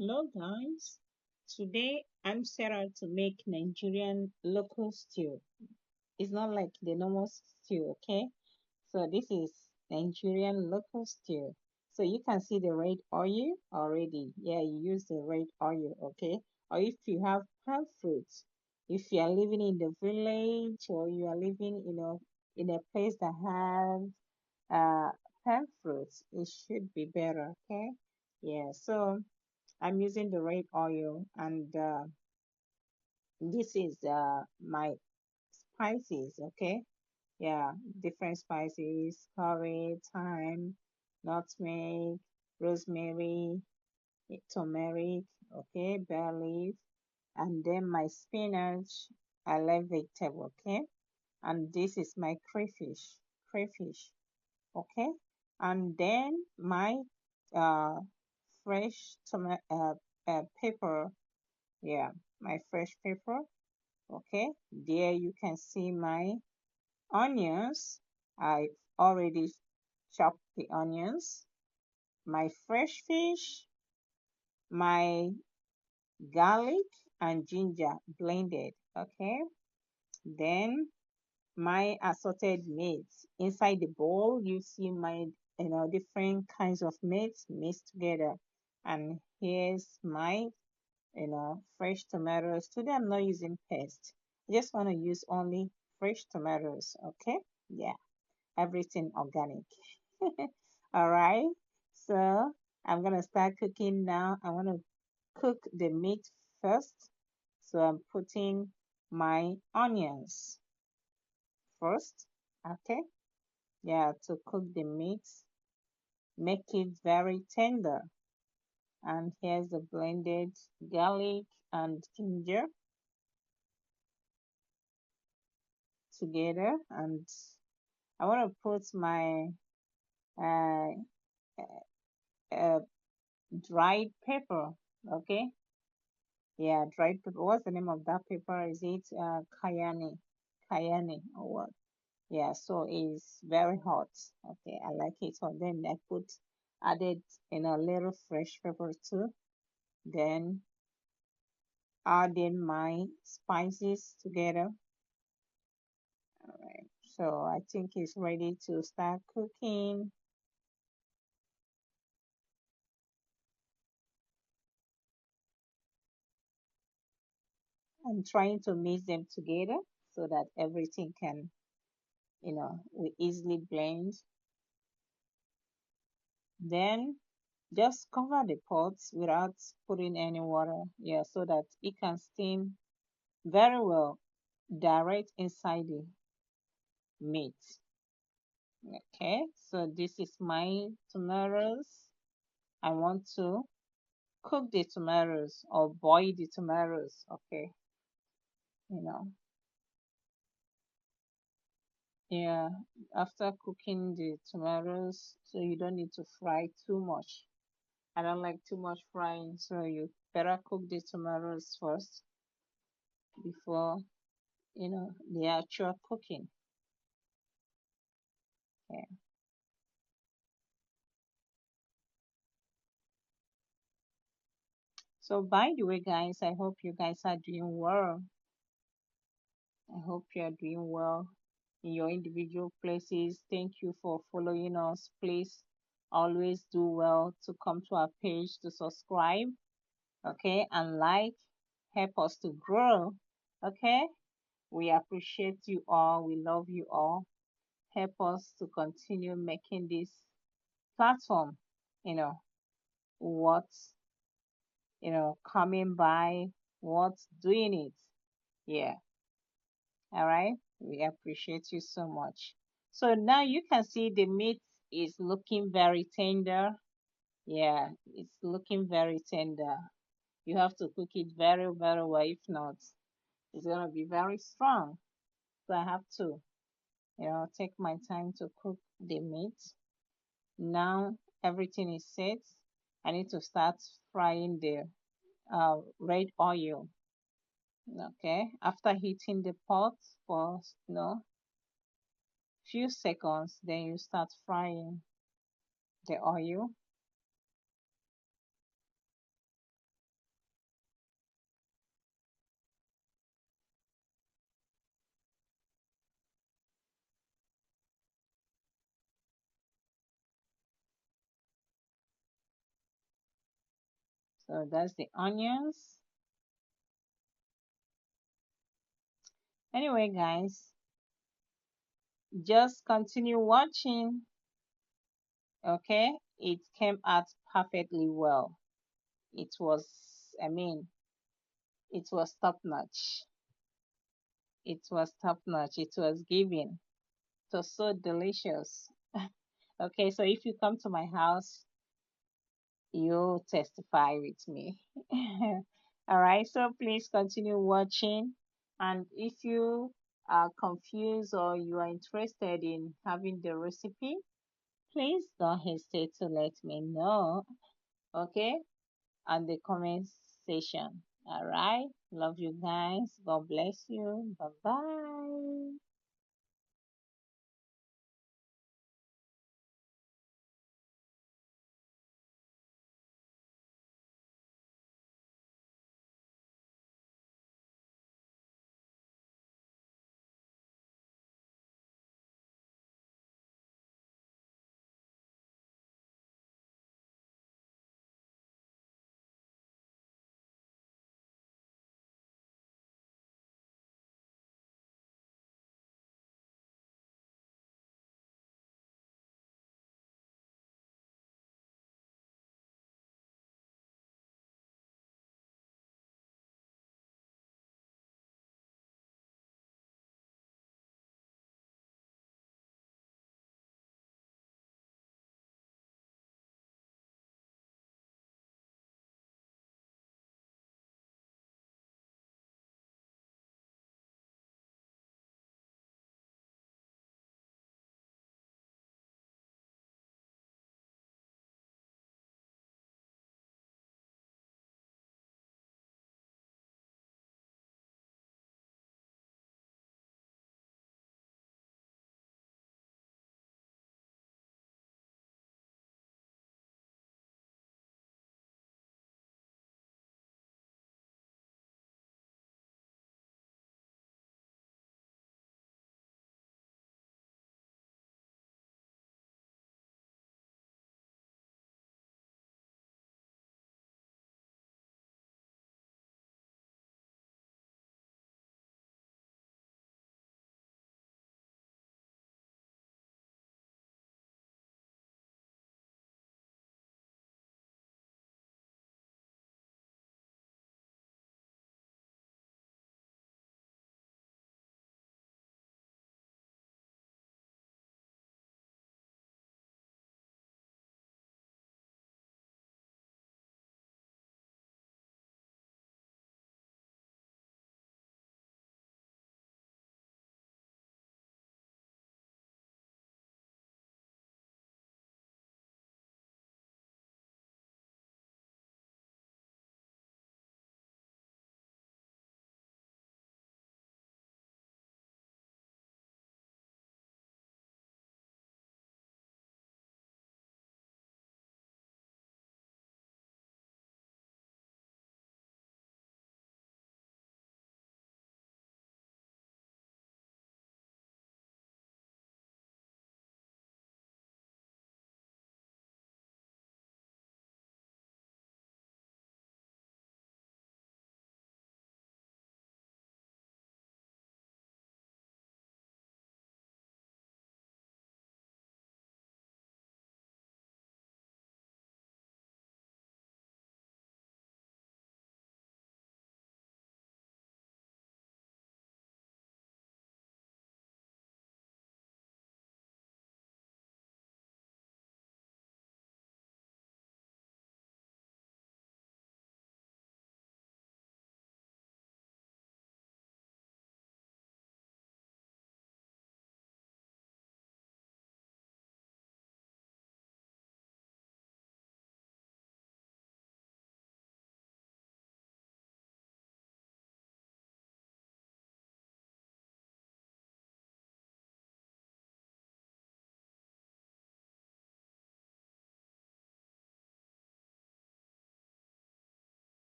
Hello guys, today I'm set out to make Nigerian local stew. It's not like the normal stew, okay? So this is Nigerian local stew. So you can see the red oil already. Yeah, you use the red oil, okay? Or if you have palm fruits, if you are living in the village or you are living in a place that has uh palm fruits, it should be better, okay? Yeah, so I'm using the red oil and this is my spices, okay? Yeah, different spices, curry, thyme, nutmeg, rosemary, turmeric, okay, bay leaf, and then my spinach. I like vegetable, okay? And this is my crayfish, okay? And then my uh, fresh tomato pepper. Yeah, my fresh pepper. Okay, there you can see my onions. I already chopped the onions. My fresh fish, my garlic and ginger blended. Okay, then my assorted meats. Inside the bowl, you see my different kinds of meats mixed together. And here's my fresh tomatoes. Today I'm not using paste. I just want to use only fresh tomatoes, okay? Yeah, everything organic. All right. So I'm gonna start cooking now. I want to cook the meat first. So I'm putting my onions first, okay? Yeah, to cook the meat, make it very tender. And here's the blended garlic and ginger together, and I want to put my uh, uh, dried pepper. Okay, yeah, dried pepper. What's the name of that pepper? Is it cayenne or what? Yeah, so it's very hot. Okay, I like it. So then I put added a little fresh pepper too. Then adding my spices together. All right. So I think it's ready to start cooking. I'm trying to mix them together so that everything can, we easily blend. Then just cover the pots without putting any water. Yeah, so that it can steam very well direct inside the meat. Okay, so this is my tomatoes. I want to cook the tomatoes or boil the tomatoes. Okay, you know, yeah, after cooking the tomatoes, so you don't need to fry too much. I don't like too much frying, so you better cook the tomatoes first before, the actual cooking. Okay. So by the way, guys, I hope you guys are doing well. I hope you are doing well in your individual places. Thank you for following us. Please always do well to come to our page to subscribe, okay, and like, help us to grow, okay. We appreciate you all. We love you all. Help us to continue making this platform, you know, what's, coming by, what's doing it. Yeah. All right. We appreciate you so much. So now you can see the meat is looking very tender. Yeah, it's looking very tender. You have to cook it very, very well. If not, it's going to be very strong. So I have to, take my time to cook the meat. Now everything is set. I need to start frying the red oil. Okay, after heating the pot for few seconds, then you start frying the oil. So that's the onions. Anyway, guys, just continue watching. Okay, it came out perfectly well. It was, I mean, it was top notch. It was top notch. It was giving. It was so delicious. Okay, so if you come to my house, you'll testify with me. All right, so please continue watching. And if you are confused or you are interested in having the recipe, please don't hesitate to let me know. Okay, on the comment section. All right, love you guys. God bless you. Bye bye.